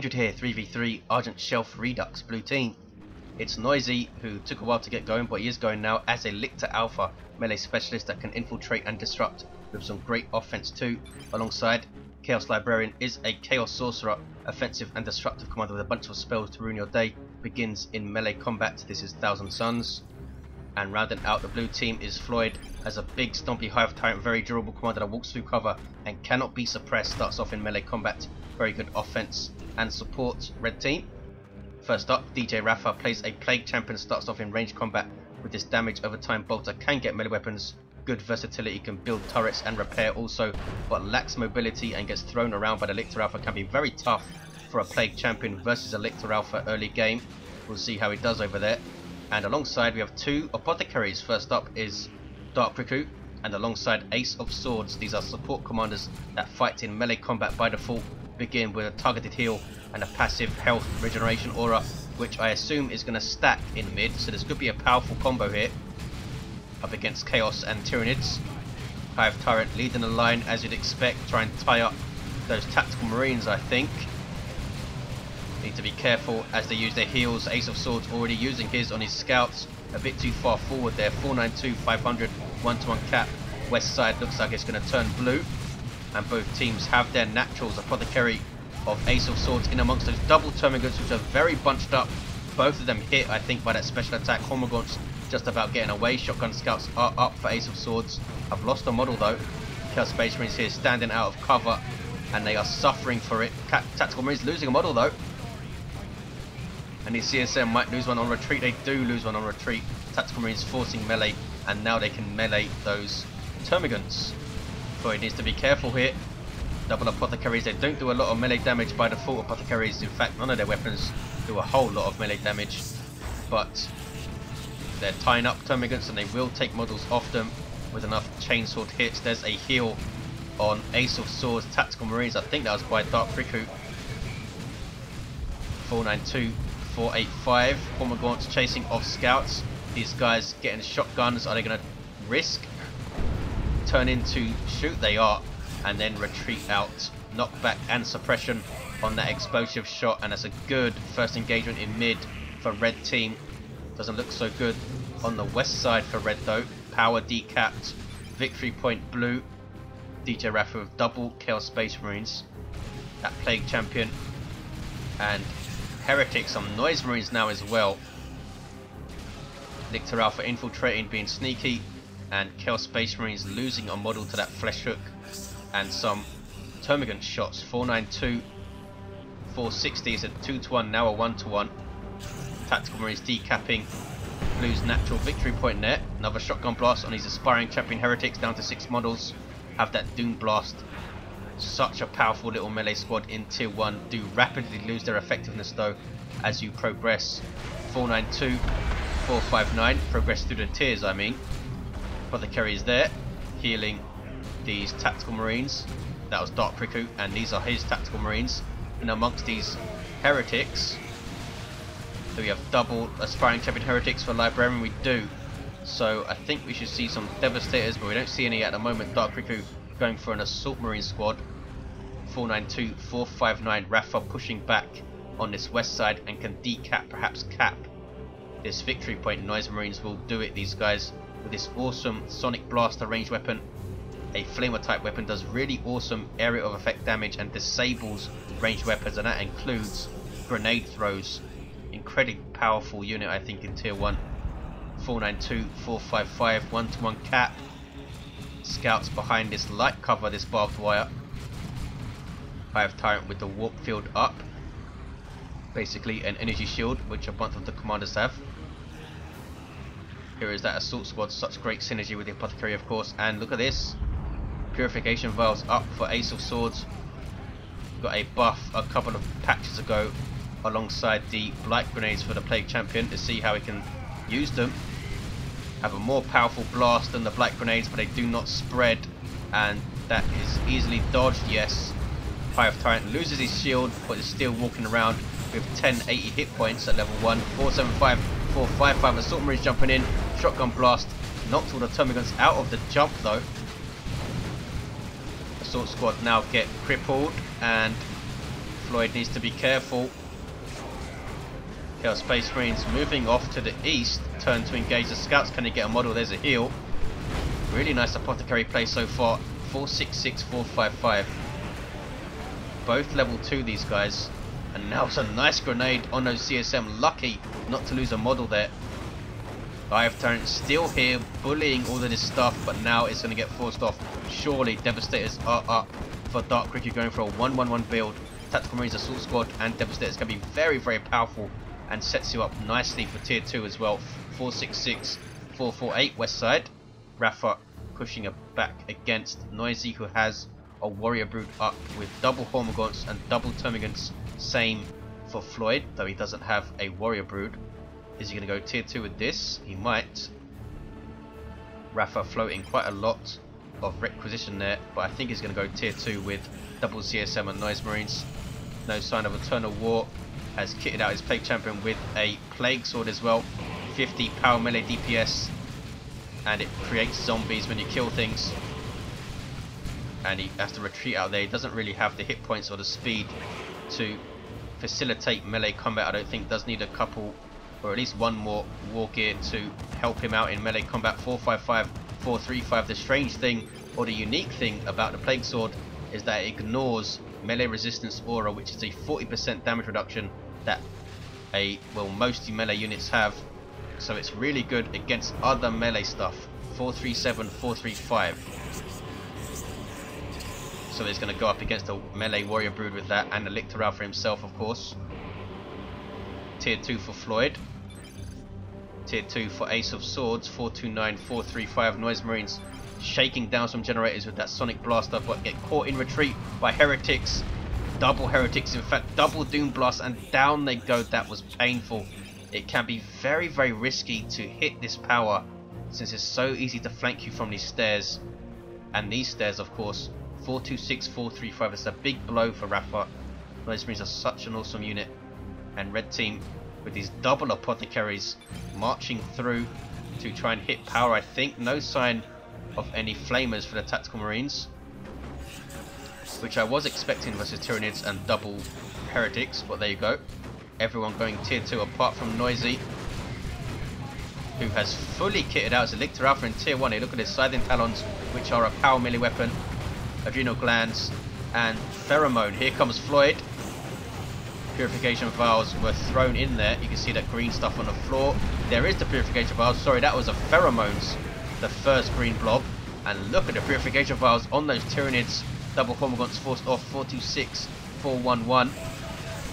Kindred here, 3v3 Argent Shelf Redux, blue team. It's Noisy, who took a while to get going, but he is going now as a Lictor Alpha melee specialist that can infiltrate and disrupt with some great offense too. Alongside, Chaos Librarian is a Chaos Sorcerer, offensive and destructive commander with a bunch of spells to ruin your day. Begins in melee combat. This is Thousand Suns. And rounding out the blue team is Floid as a big stompy Hive Tyrant, very durable commander that walks through cover and cannot be suppressed. Starts off in melee combat, very good offense and support. Red team. First up, DJ Raffa plays a Plague Champion, starts off in ranged combat with this damage over time bolter, can get melee weapons, good versatility, can build turrets and repair also, but lacks mobility and gets thrown around by the Lictor Alpha. Can be very tough for a Plague Champion versus a Lictor Alpha early game. We'll see how he does over there. And alongside we have two Apothecaries. First up is Dark Riku, and alongside Ace of Swords. These are support commanders that fight in melee combat by default. Begin with a targeted heal and a passive health regeneration aura, which I assume is going to stack in mid. So this could be a powerful combo here up against Chaos and Tyranids. Hive Tyrant leading the line as you'd expect, try and tie up those tactical marines. I think need to be careful as they use their heals. Ace of Swords already using his on his scouts, a bit too far forward there. 492, 500, 1-to-1 cap. West side looks like it's going to turn blue, and both teams have their naturals. Apothecary of Ace of Swords in amongst those double termagants, which are very bunched up. Both of them hit, I think, by that special attack. Hormagaunts just about getting away. Shotgun scouts are up for Ace of Swords. I've lost a model though. Chaos Space Marines here standing out of cover, and they are suffering for it. Tactical Marines losing a model though. And the CSM might lose one on retreat. They do lose one on retreat. Tactical Marines forcing melee, and now they can melee those termagants. Floyd needs to be careful here. Double Apothecaries, they don't do a lot of melee damage by default. Apothecaries, in fact, none of their weapons do a whole lot of melee damage, but they're tying up termagants and they will take models off them with enough chainsword hits. There's a heal on Ace of Swords Tactical Marines. I think that was by Dark Riku. 492, 485. Hormagaunts chasing off scouts. These guys getting shotguns. Are they going to risk? Turn into shoot? They are. And then retreat out. Knockback and suppression on that explosive shot. And that's a good first engagement in mid for red team. Doesn't look so good on the west side for red though. Power decapped. Victory point blue. DJ Raffa with double Chaos Space Marines. That Plague Champion. And Heretics, some Noise Marines now as well. Lictor Alpha infiltrating, being sneaky. And Chaos Space Marines losing a model to that Flesh Hook. And some termagant shots. 492, 460 is a 2-to-1, now a 1-to-1. Tactical Marines decapping blue's natural victory point there. Another shotgun blast on his aspiring champion Heretics, down to 6 models. Have that Doom Blast. Such a powerful little melee squad in tier 1. Do rapidly lose their effectiveness though as you progress. 492, 459, progress through the tiers I mean. Apothecary is there, healing these tactical marines. That was Dark Riku, and these are his tactical marines. And amongst these heretics, do we have double aspiring champion heretics for Librarian? We do. So I think we should see some devastators, but we don't see any at the moment. Dark Riku going for an assault marine squad. 492, 459, Raffa pushing back on this west side and can decap, perhaps cap this victory point. Noise Marines will do it. These guys with this awesome Sonic Blaster ranged weapon. A flamer type weapon does really awesome area of effect damage and disables ranged weapons, and that includes grenade throws. Incredibly powerful unit I think in tier 1. 492, 455, 1-to-1 cap. Scouts behind this light cover, this barbed wire. Hive Tyrant with the warp field up. Basically an energy shield, which a bunch of the commanders have. Here is that assault squad, such great synergy with the Apothecary of course. And look at this. Purification Vials up for Ace of Swords. Got a buff a couple of patches ago alongside the Blight Grenades for the Plague Champion to see how he can use them. Have a more powerful blast than the Blight Grenades, but they do not spread, and that is easily dodged. Yes, Hive Tyrant loses his shield but is still walking around with 1080 hit points at level 1. 475, 455, Assault Marines jumping in. Shotgun blast knocks all the termagants out of the jump though. Assault squad now get crippled, and Floid needs to be careful. Chaos Space Marines moving off to the east. Turn to engage the scouts. Can he get a model? There's a heal. Really nice Apothecary play so far. 466, 455. Both level 2 these guys. And now it's a nice grenade on those CSM. Lucky not to lose a model there. Hive Tyrant still here, bullying all of this stuff, but now it's going to get forced off. Surely Devastators are up for Dark Riku, going for a 1-1-1 build. Tactical Marines Assault Squad and Devastators can be very, very powerful and sets you up nicely for tier 2 as well. 466, 448 west side. Raffa pushing it back against Noisy, who has a Warrior Brood up with double Hormagaunts and double Termagants. Same for Floid, though he doesn't have a Warrior Brood. Is he going to go tier 2 with this? He might. Raffa floating quite a lot of requisition there, but I think he's going to go tier 2 with double CSM and Noise Marines. No sign of Eternal War. Has kitted out his Plague Champion with a Plague Sword as well. 50 power melee DPS, and it creates zombies when you kill things. And he has to retreat out there. He doesn't really have the hit points or the speed to facilitate melee combat. I don't think. Does need a couple, or at least one more war gear to help him out in melee combat. 455, 435. The strange thing, or the unique thing about the Plague Sword, is that it ignores melee resistance aura, which is a 40% damage reduction that most melee units have. So it's really good against other melee stuff. 437, 435. So he's going to go up against a melee Warrior Brood with that, and the Lictor Alpha himself, of course. Tier 2 for Floid. Tier 2 for Ace of Swords. 429, 435 Noise Marines. Shaking down some generators with that Sonic Blaster, but get caught in retreat by Heretics. Double Heretics, in fact, double Doom Blast, and down they go. That was painful. It can be very, very risky to hit this power, since it's so easy to flank you from these stairs. And these stairs, of course. 426, 435. It's a big blow for Raffa. Noise Marines are such an awesome unit. And red team with these double Apothecaries marching through to try and hit power. I think no sign of any flamers for the Tactical Marines, which I was expecting versus Tyranids and double Heretics, but there you go. Everyone going tier 2 apart from Noisy, who has fully kitted out as a Lictor Alpha in tier 1. Hey, look at his Scything Talons, which are a power melee weapon. Adrenal Glands and Pheromone. Here comes Floid. Purification Vials were thrown in there. You can see that green stuff on the floor. There is the Purification Vials. Sorry, that was a Pheromones, the first green blob. And look at the Purification Vials on those Tyranids. Double Hormagaunts forced off. 426, 411.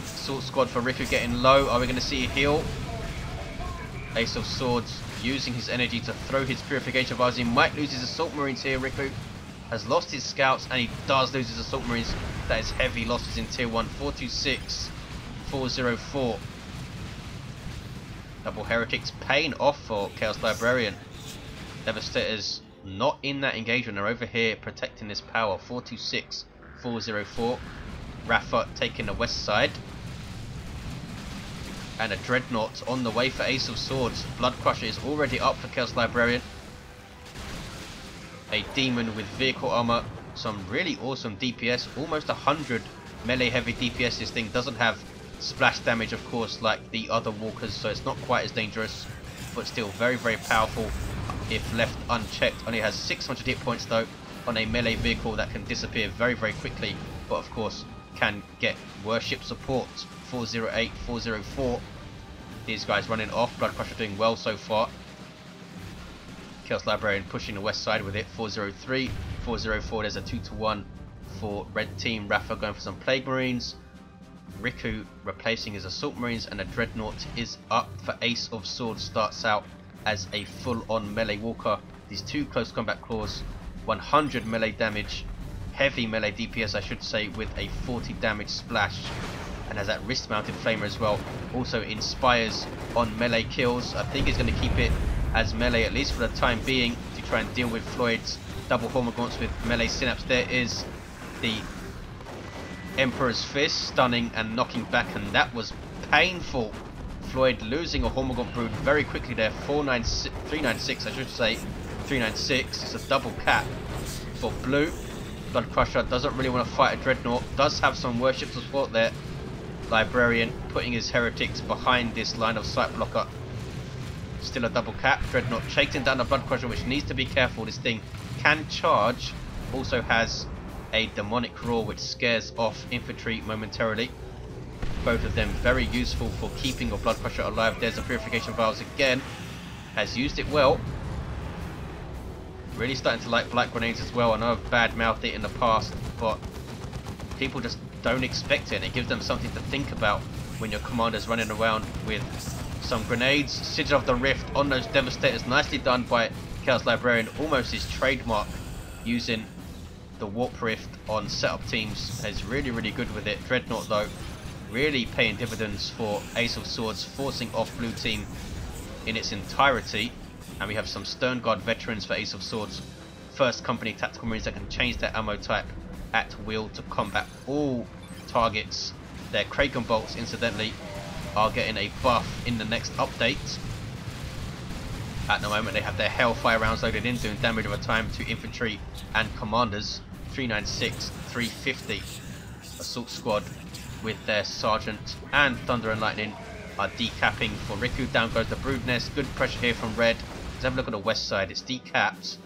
Assault Squad for Riku getting low. Are we going to see a heal? Ace of Swords using his energy to throw his Purification Vials. He might lose his Assault Marines here. Riku has lost his scouts, and he does lose his Assault Marines. That is heavy losses in tier 1. 426, 404. Double Heretics paying off for Chaos Librarian. Devastators not in that engagement. They're over here protecting this power. 426, 404. Raffa taking the west side. And a Dreadnought on the way for Ace of Swords. Blood Crusher is already up for Chaos Librarian. A Demon with vehicle armor. Some really awesome DPS. Almost 100 melee heavy DPS. This thing doesn't have splash damage, of course, like the other walkers, so it's not quite as dangerous, but still very, very powerful if left unchecked. Only has 600 hit points though on a melee vehicle that can disappear very, very quickly, but of course can get worship support. 408, 404. These guys running off. Blood Crusher doing well so far. Chaos Librarian pushing the west side with it. 403, 404. There's a 2-to-1 for red team. Raffa going for some Plague Marines. Riku replacing his Assault Marines, and a Dreadnought is up for Ace of Swords. Starts out as a full-on melee walker. These two close combat claws, 100 melee damage, heavy melee DPS I should say, with a 40 damage splash, and has that wrist mounted flamer as well. Also inspires on melee kills. I think he's going to keep it as melee at least for the time being to try and deal with Floyd's double Hormagaunts with melee synapse. There is the Emperor's Fist, stunning and knocking back, and that was painful. Floyd losing a Hormagaunt Brood very quickly there. 396 I should say. 396. It's a double cap for blue. Blood Crusher doesn't really want to fight a Dreadnought. Does have some worship support there. Librarian putting his heretics behind this line of sight blocker. Still a double cap. Dreadnought chasing down the Blood Crusher, which needs to be careful. This thing can charge. Also has a demonic roar which scares off infantry momentarily. Both of them very useful for keeping your Blood Crusher alive. There's the Purification Vials again. Has used it well. Really starting to like Black Grenades as well. I know I've bad-mouthed it in the past, but people just don't expect it. It gives them something to think about when your commander's running around with some grenades. Sigil of the Rift on those Devastators. Nicely done by Chaos Librarian. Almost his trademark, using the Warp Rift on setup teams. Is really, really good with it. Dreadnought, though, really paying dividends for Ace of Swords, forcing off blue team in its entirety. And we have some Stern Guard veterans for Ace of Swords. First company tactical marines that can change their ammo type at will to combat all targets. Their Kraken bolts, incidentally, are getting a buff in the next update. At the moment they have their Hellfire rounds loaded in, doing damage over time to infantry and commanders. 396, 350. Assault squad with their Sergeant and Thunder and Lightning are decapping for Riku. Down goes the Brood Nest. Good pressure here from red. Let's have a look at the west side. It's decapped.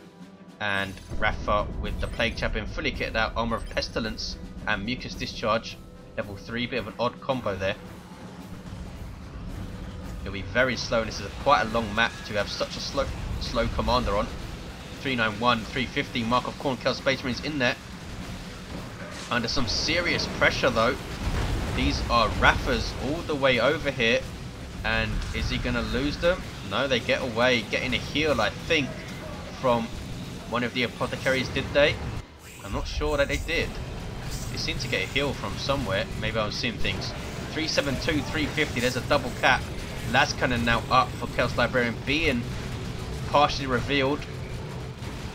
And Raffa with the Plague Champion fully kitted out. Armor of Pestilence and Mucus Discharge. Level 3. Bit of an odd combo there. It'll be very slow, and this is quite a long map to have such a slow commander on. 391, 350. Mark of Khorne, Chaos Space Marines in there. Under some serious pressure though. These are Raffas all the way over here. And is he going to lose them? No, they get away. Getting a heal, I think, from one of the Apothecaries, did they? I'm not sure that they did. They seem to get a heal from somewhere. Maybe I was seeing things. 372, 350. There's a double cap. Las Cannon now up for Chaos Librarian, being partially revealed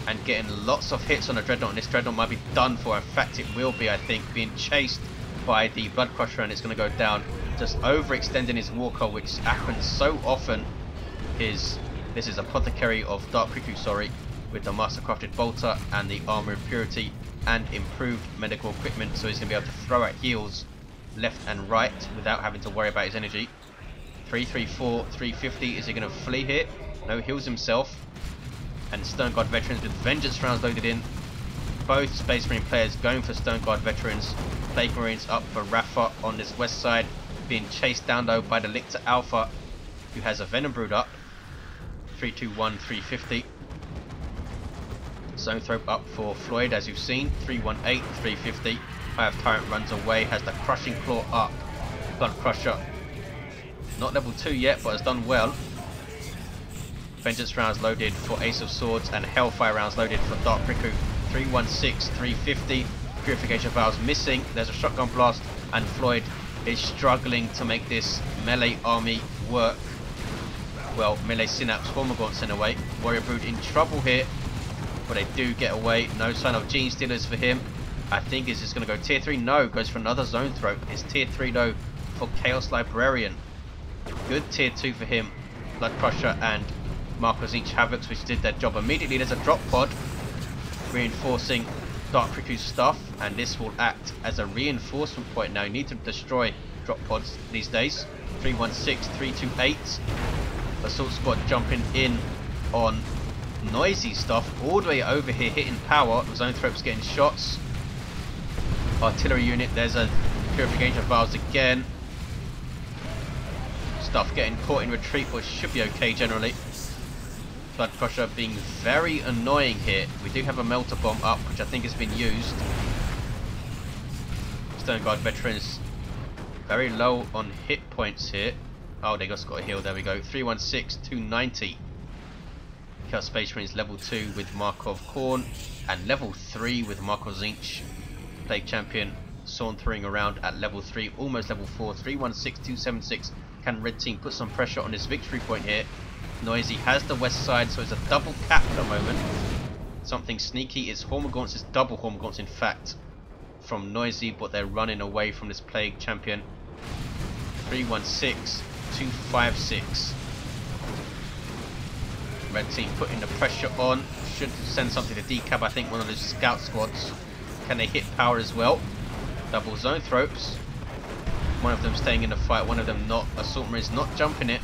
and getting lots of hits on the Dreadnought. And this Dreadnought might be done for. In fact, it will be, I think, being chased by the Blood Crusher, and it's going to go down. Just overextending his walker, which happens so often. This is Apothecary of Dark Riku, sorry, with the Mastercrafted Bolter and the Armor of Purity and improved medical equipment, so he's going to be able to throw out heals left and right without having to worry about his energy. 334, 350. Is he going to flee here? No, heals himself. And Stern Guard veterans with Vengeance rounds loaded in. Both Space Marine players going for Stern Guard veterans. Plague Marines up for Raffa on this west side, being chased down though by the Lictor Alpha, who has a Venom Brood up. 321, 350. Zone Thrope up for Floid, as you've seen. 318, 350. Hive Tyrant runs away, has the Crushing Claw up. Blood Crusher, not level 2 yet, but has done well. Vengeance rounds loaded for Ace of Swords and Hellfire rounds loaded for Dark Riku. 316, 350. Purification Vials missing. There's a Shotgun Blast, and Floyd is struggling to make this melee army work. Well, melee Synapse, Hormagaunts in a way. Warrior Brood in trouble here, but they do get away. No sign of Gene Stealers for him. I think is just going to go tier 3. No, goes for another Zone Thrope. It's tier 3 though for Chaos Librarian. Good tier 2 for him. Blood Crusher and Markers each Havocs, which did their job immediately. There's a drop pod reinforcing Dark Riku's stuff, and this will act as a reinforcement point now. You need to destroy drop pods these days. 316, 328. Assault Squad jumping in on noisy stuff all the way over here, hitting power. Zone Thropes getting shots. Artillery unit, there's a Purification Vials again. Stuff getting caught in retreat, but should be okay generally. Blood Crusher being very annoying here. We do have a Melter Bomb up, which I think has been used. Stern Guard veterans very low on hit points here. Oh, they just got a heal, there we go. 316, 290. Chaos Space Marines level 2 with Mark of Khorne, and level 3 with Mark of Tzinch. Plague Champion sauntering around at level 3, almost level 4. 316, 276. Can Red Team put some pressure on this victory point here? Noisy has the west side, so it's a double cap at the moment. Something sneaky. It's Hormagaunts, it's double Hormagaunts in fact from Noisy, but they're running away from this Plague Champion. 316, 256. Red Team putting the pressure on. Should send something to decap, I think, one of those scout squads. Can they hit power as well? Double Zone Thropes. One of them staying in the fight, one of them not. Assault Marine's not jumping it.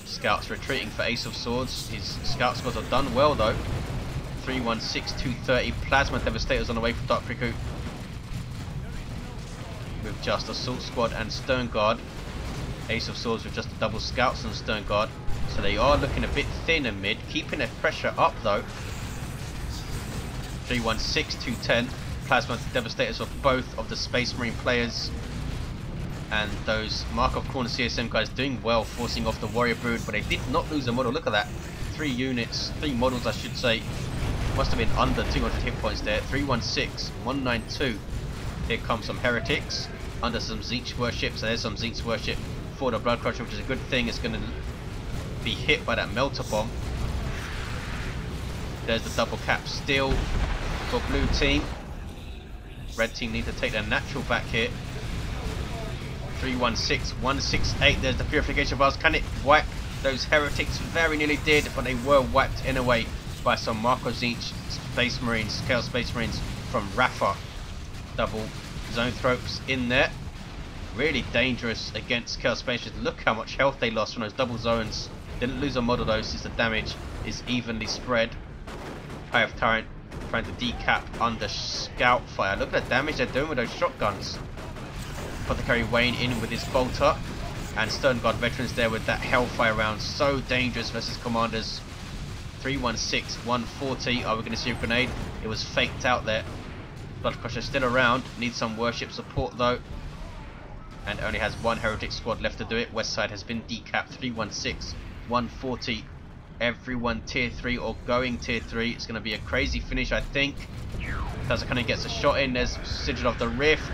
Scouts retreating for Ace of Swords. His scout squads have done well though. 316, 230. Plasma Devastators on the way for Dark Riku. With just Assault Squad and Stern Guard. Ace of Swords with just the double Scouts and Stern Guard. So they are looking a bit thin in mid. Keeping their pressure up though. 316, 210. Plasma Devastators of both of the Space Marine players. And those Markov Corner CSM guys doing well, forcing off the Warrior Brood, but they did not lose a model. Look at that. 3 units, 3 models I should say. Must have been under 200 hit points there. 316, 192. Here comes some Heretics under some Tzeentch worship. So there's some Tzeentch worship for the Blood Crusher, which is a good thing. It's going to be hit by that Melter Bomb. There's the double cap still for blue team. Red team need to take their natural back here. 316, 168. There's the Purification Vials. Can it wipe those Heretics? Very nearly did, but they were wiped in a way by some Marco Tzeentch Space Marines, Chaos Space Marines from Raffa. Double Zoanthropes in there. Really dangerous against Chaos Space Marines. Look how much health they lost from those double zones. Didn't lose a model though, since the damage is evenly spread. Hive Tyrant trying to decap under Scout Fire. Look at the damage they're doing with those shotguns. Apothecary Wayne in with his bolter, and Stern Guard veterans there with that Hellfire round. So dangerous versus commanders. 316, 140. Are we going to see a grenade? It was faked out there. Blood Crusher still around. Needs some worship support though, and only has 1 Heretic squad left to do it. West side has been decapped. 316, 140. Everyone tier 3 or going tier 3. It's going to be a crazy finish, I think. Tazakane gets a shot in. There's Sigil of the Rift.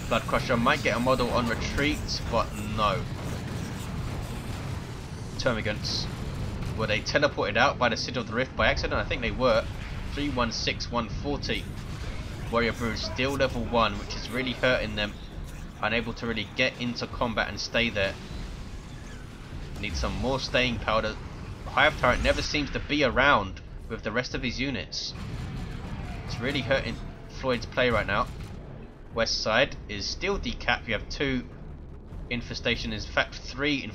Blood Crusher might get a model on retreat, but no. Termagants. Were they teleported out by the Sigil of the Rift by accident? I think they were. 316, 140. Warrior Brood still level 1, which is really hurting them. Unable to really get into combat and stay there. Need some more staying powder. Hive Tyrant never seems to be around with the rest of his units. It's really hurting Floyd's play right now. West side is still decapped. You have 2 infestation, in fact 3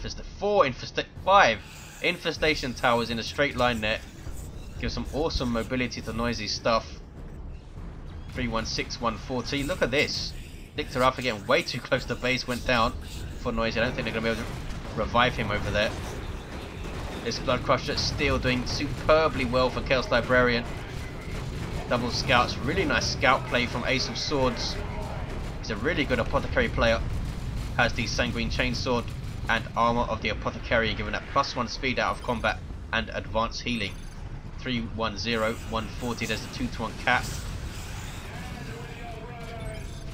5 infestation towers in a straight line there. Gives some awesome mobility to noisy stuff. 316, 140. Look at this. Lictor Alpha getting way too close to base, went down for noisy. I don't think they're going to be able to revive him over there. This Blood Crusher still doing superbly well for Chaos Librarian. Double Scouts, really nice scout play from Ace of Swords. He's a really good Apothecary player. Has the Sanguine Chainsword and armor of the Apothecary, given that +1 speed out of combat and advanced healing. 310, 140. There's the 2-to-1 cap.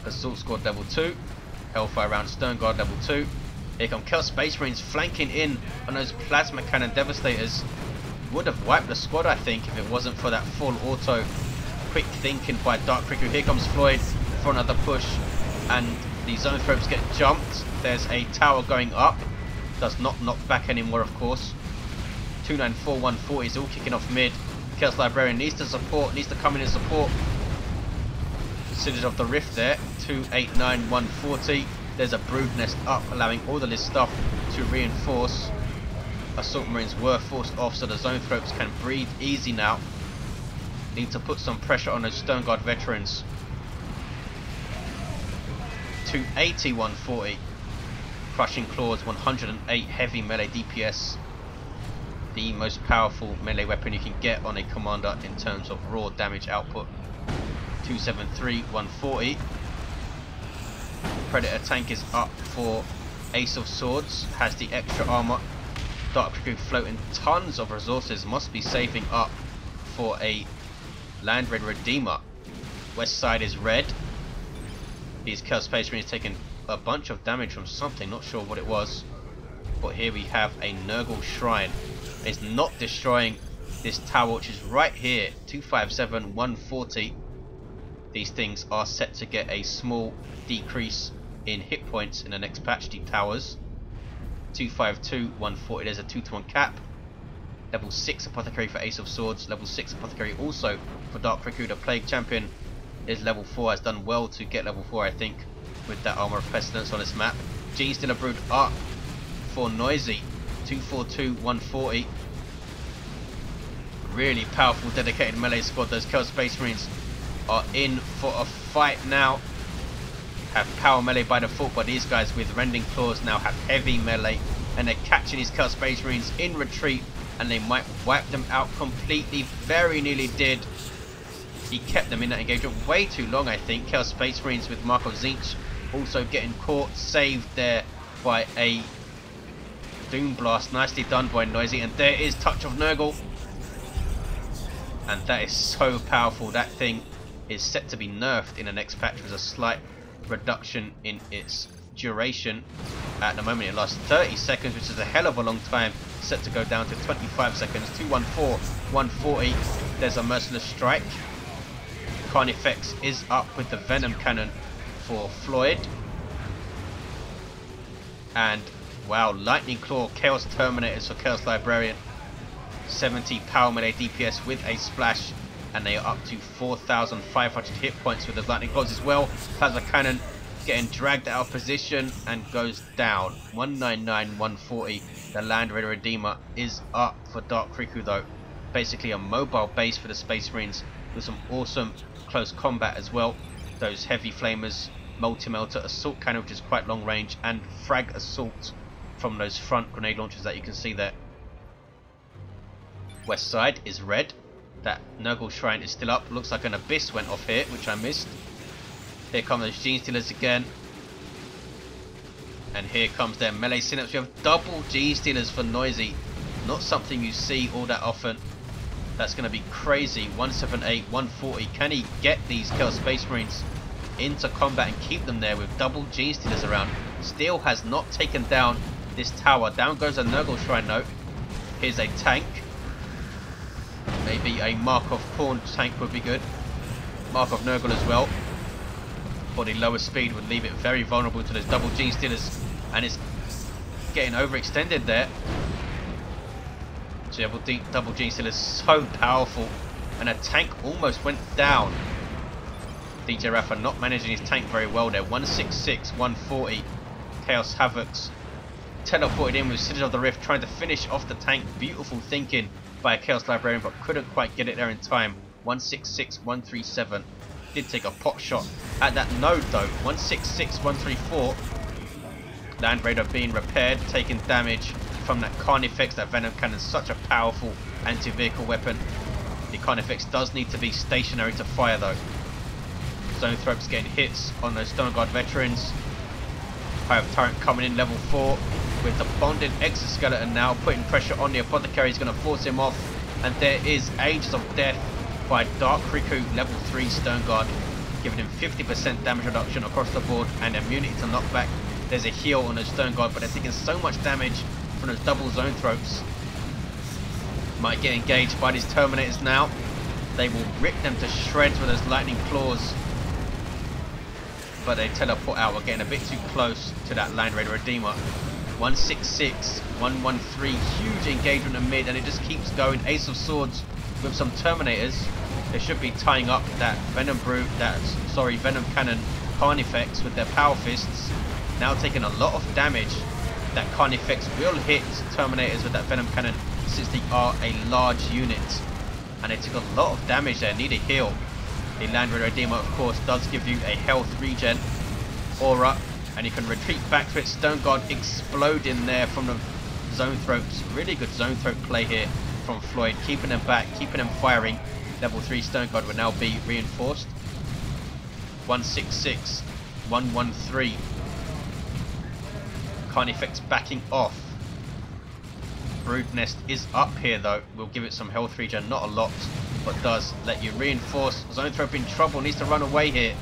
Assault Squad level 2. Hellfire round Stern Guard level 2. Here come Chaos Space Marines flanking in on those Plasma Cannon Devastators. Would have wiped the squad, I think, if it wasn't for that full auto. Quick thinking by Dark Riku. Here comes Floyd for another push, and the Zoanthropes get jumped. There's a tower going up. Does not knock back anymore, of course. 294, 140 is all kicking off mid. Chaos Librarian needs to support, needs to come in and support. Sigil of the Rift there. 289, 140. There's a Brood Nest up, allowing all of this stuff to reinforce. Assault Marines were forced off, so the Zoanthropes can breathe easy now. Need to put some pressure on those Stern Guard veterans. 280, 140. Crushing Claws, 108 heavy melee DPS. The most powerful melee weapon you can get on a commander in terms of raw damage output. 273, 140. Predator tank is up for Ace of Swords. Has the extra armor. Dark Riku floating tons of resources. Must be saving up for a Land Red Redeemer. West side is red. These Chaos Space Marines taking a bunch of damage from something, not sure what it was. But here we have a Nurgle Shrine. It's not destroying this tower, which is right here. 257, 140. These things are set to get a small decrease in hit points in the next patch. The towers. 252, 140. There's a 2-to-1 cap. Level 6 Apothecary for Ace of Swords. Level 6 Apothecary also for Dark Riku, the Plague Champion. is level 4, has done well to get level 4, I think, with that Armor of Pestilence on this map. Genestealer Brood up for Noisy, 242, 140. Really powerful, dedicated melee squad. Those Chaos Space Marines are in for a fight now. Have power melee by default, but these guys with Rending Claws now have heavy melee, and they're catching these Chaos Space Marines in retreat, and they might wipe them out completely. Very nearly did. He kept them in that engagement way too long, I think. Chaos Space Marines with Mark of Tzeentch also getting caught, saved there by a Doom Blast. Nicely done by Noisy, and there is Touch of Nurgle. And that is so powerful. That thing is set to be nerfed in the next patch with a slight reduction in its duration. At the moment it lasts 30 seconds, which is a hell of a long time. Set to go down to 25 seconds. 214, 140. There's a Merciless Strike. Carnifex is up with the Venom Cannon for Floid. And wow, Lightning Claw, Chaos Terminators for Chaos Librarian. 70 power melee DPS with a splash, and they are up to 4,500 hit points with the Lightning Claws as well. Plasma Cannon getting dragged out of position and goes down. 199, 140. The Land Raider Redeemer is up for Dark Riku though. Basically a mobile base for the Space Marines with some awesome close combat as well. Those heavy flamers, multi-melter, assault cannon, which is quite long range, and frag assault from those front grenade launchers that you can see there. West side is red. That Nurgle Shrine is still up. Looks like an Abyss went off here, which I missed. Here come those Genestealers again. And here comes their melee synapse. We have double Genestealers for Noisy. Not something you see all that often. That's going to be crazy. 178, 140. Can he get these Chaos Space Marines into combat and keep them there with double Genestealers around? Steel has not taken down this tower. Down goes a Nurgle Shrine note. Here's a tank. Maybe a Mark of Khorne tank would be good. Mark of Nurgle as well. For the lower speed would leave it very vulnerable to those double Genestealers. And it's getting overextended there. So double Genestealers so powerful. And a tank almost went down. DJ Raffa not managing his tank very well there. 166, 140. Chaos Havocs teleported in with Citadel of the Rift, trying to finish off the tank. Beautiful thinking by a Chaos Librarian, but couldn't quite get it there in time. 166, 137. Did take a pot shot at that node though. 166, 134. Land Raider being repaired, taking damage from that Carnifex. That Venom Cannon, such a powerful anti-vehicle weapon. The Carnifex does need to be stationary to fire though. Zoanthropes getting hits on those Stone Guard veterans. Hive Tyrant coming in level 4 with the bonded exoskeleton now, putting pressure on the Apothecary. He's going to force him off, and there is Ages of Death by Dark Riku, level 3 Stone Guard, giving him 50% damage reduction across the board and immunity to knockback. There's a heal on those Stone Guard, but they're taking so much damage from those double Zoanthropes. Might get engaged by these Terminators now. They will rip them to shreds with those Lightning Claws, but they teleport out. We're getting a bit too close to that Land Raider Redeemer. 166, 113, huge engagement in mid, and it just keeps going. Ace of Swords with some Terminators. They should be tying up that Venom Cannon Carnifex with their Power Fists. Now taking a lot of damage. That Carnifex will hit Terminators with that Venom Cannon, since they are a large unit. And they took a lot of damage there, need a heal. The Land Raider Redeemer, of course, does give you a health regen aura, and you can retreat back to it. Stone Guard exploding there from the Zoanthropes. Really good Zoanthrope play here from Floyd, keeping them back, keeping them firing. Level 3 Stone Guard will now be reinforced. 166, 113. Carnifex backing off. Brood Nest is up here though. We'll give it some health regen, not a lot, but does let you reinforce. Zoanthrope in trouble, needs to run away here.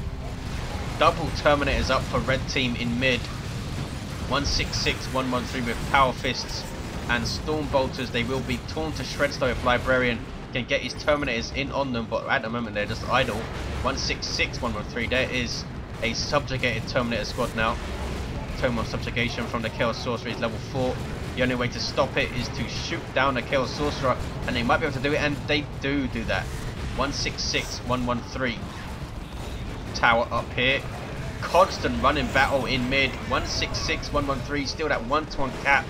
Double Terminators up for red team in mid. 166, 113 with Power Fists and Storm Bolters. They will be torn to shreds though if Librarian can get his Terminators in on them, but at the moment they're just idle. 166, 113. There is a subjugated Terminator squad now. Tome of Subjugation from the Chaos Sorcerer is level 4. The only way to stop it is to shoot down a Chaos Sorcerer, and they might be able to do it, and they do that. 166, 113. tower up here. Constant running battle in mid. 166, 113, still that 1-to-1 cap.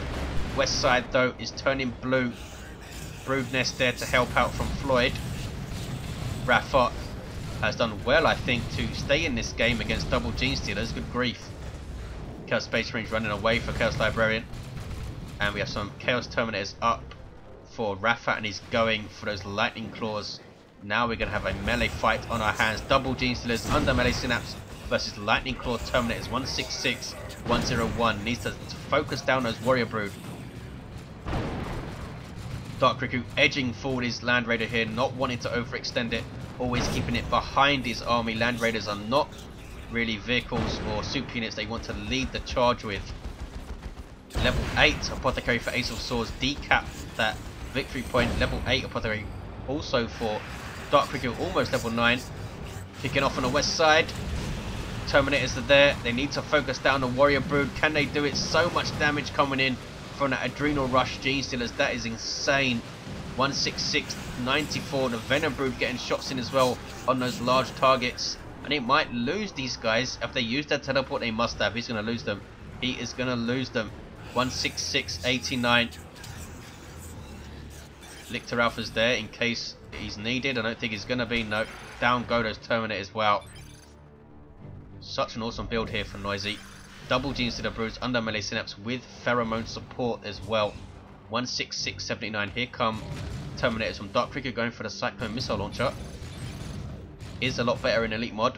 West side though is turning blue. Brood Nest there to help out from Floid. Raffa has done well, I think, to stay in this game against double Gene Stealers. Good grief. Chaos Space Marines running away for Chaos Librarian. And we have some Chaos Terminators up for Raffa, and he's going for those Lightning Claws. Now we're going to have a melee fight on our hands. Double Gene Stealers under melee Synapse versus Lightning Claw Terminators. 166, 101. Needs to focus down those Warrior Brood. Dark Riku edging forward his Land Raider here, not wanting to overextend it. Always keeping it behind his army. Land Raiders are not really vehicles or super units they want to lead the charge with. Level 8 Apothecary for Ace of Swords decap that victory point. Level 8 Apothecary also for Dark Riku, almost level 9. Kicking off on the west side. Terminators are there. They need to focus down the Warrior Brood. Can they do it? So much damage coming in from that Adrenal Rush Gene Stealers. That is insane. 166, 94. The Venom Brood getting shots in as well on those large targets. And he might lose these guys. If they use their teleport, they must have. He's going to lose them. He is going to lose them. 166, 89. Lictor Alpha's there in case he's needed. I don't think he's going to be. No. Down go those Terminators. Wow. Such an awesome build here for Noisy. Double Gene Stealer Broods under melee Synapse with Pheromone support as well. 166, 79. Here come Terminators from Dark Riku going for the Cyclone Missile Launcher. Is a lot better in Elite mod.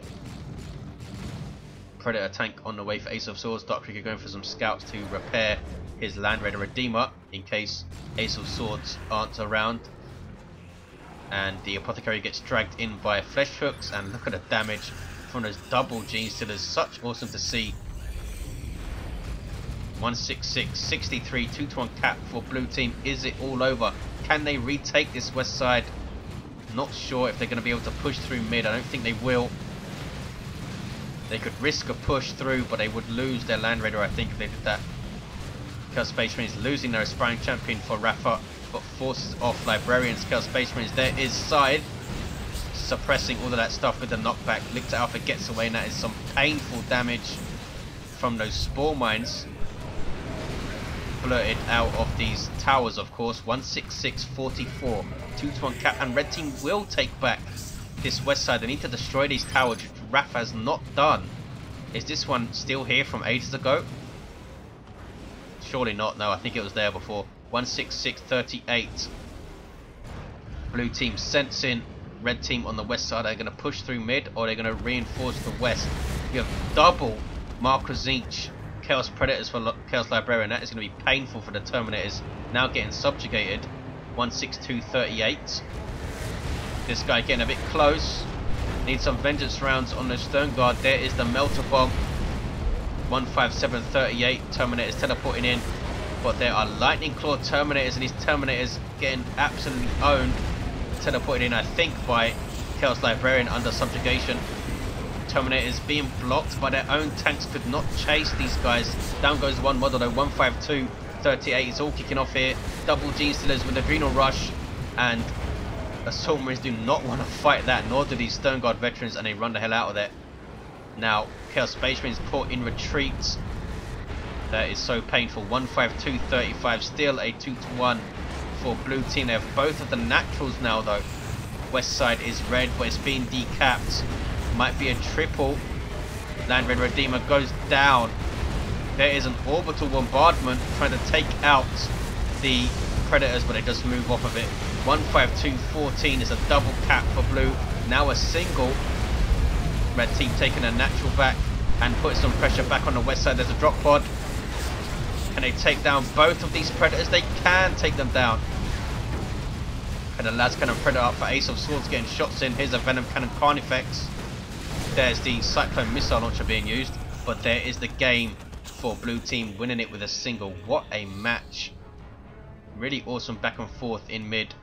Predator tank on the way for Ace of Swords. Dark Riku going for some scouts to repair his Land Raider Redeemer in case Ace of Swords aren't around. And the Apothecary gets dragged in by flesh hooks, and look at the damage from those double Gene Stealers. Such awesome to see. 166, 63, 2-to-1 cap for blue team. Is it all over? Can they retake this west side? Not sure if they're going to be able to push through mid. I don't think they will. They could risk a push through, but they would lose their Land Raider, I think, if they did that. Chaos Space Marines losing their aspiring champion for Raffa, but forces off Librarians. Chaos Space Marines, there is side. Suppressing all of that stuff with the knockback. Lictor Alpha gets away, and that is some painful damage from those Spore Mines. Blurted out of these towers, of course. 166, 44. 2-to-1 cap, and red team will take back this west side. They need to destroy these towers, which Raffa has not done. Is this one still here from ages ago? Surely not. No, I think it was there before. 166, 38. Blue team sensing red team on the west side. Are they going to push through mid, or are they going to reinforce the west? You have double Marker Zinch Chaos Predators for Chaos Librarian. That is going to be painful for the Terminators. Now getting subjugated. 162, 38. This guy getting a bit close. Need some vengeance rounds on the Stone Guard. There is the Melter Bomb. 157, 38. Terminators teleporting in. But there are Lightning Claw Terminators, and these Terminators getting absolutely owned. Teleported in, I think, by Chaos Librarian under subjugation. Terminators being blocked by their own tanks, could not chase these guys. Down goes one model though. 152, 38. It's all kicking off here. Double Gene Stealers with Adrenal Rush, and Assault Marines do not want to fight that, nor do these Stone Guard veterans, and they run the hell out of there. Now Chaos Space Marines caught in retreat. That is so painful. 152, 35. Still a 2-to-1 for blue team. They have both of the naturals now though. West side is red, but it's being decapped. Might be a triple. Land Raider Redeemer goes down. There is an orbital bombardment trying to take out the Predators, but it does move off of it. 152, 14 is a double cap for blue. Now a single. Red team taking a natural back and putting some pressure back on the west side. There's a drop pod. Can they take down both of these Predators? They can take them down. And the Las Cannon Predator up for Ace of Swords getting shots in. Here's a Venom Cannon Carnifex. There's the Cyclone Missile Launcher being used. But there is the game for blue team, winning it with a single. What a match. Really awesome back and forth in mid.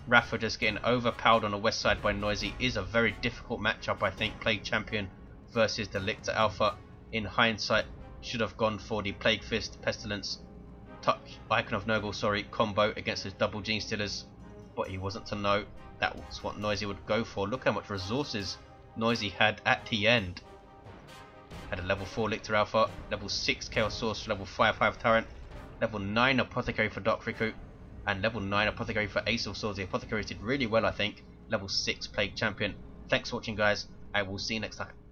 Raffa just getting overpowered on the west side by Noisy. Is a very difficult matchup, I think. Plague Champion versus the Lictor Alpha. In hindsight, should have gone for the Plague Fist, Pestilence, Touch, Icon of Nurgle, combo against his double Gene Stealers. But he wasn't to know that was what Noisy would go for. Look how much resources Noisy had at the end. Had a level 4 Lictor Alpha, level 6 Chaos Sorcerer, level 5 Hive Tyrant, level 9 Apothecary for Dark Riku, and level 9 Apothecary for Ace of Swords. The Apothecary did really well, I think. Level 6 Plague Champion. Thanks for watching, guys. I will see you next time.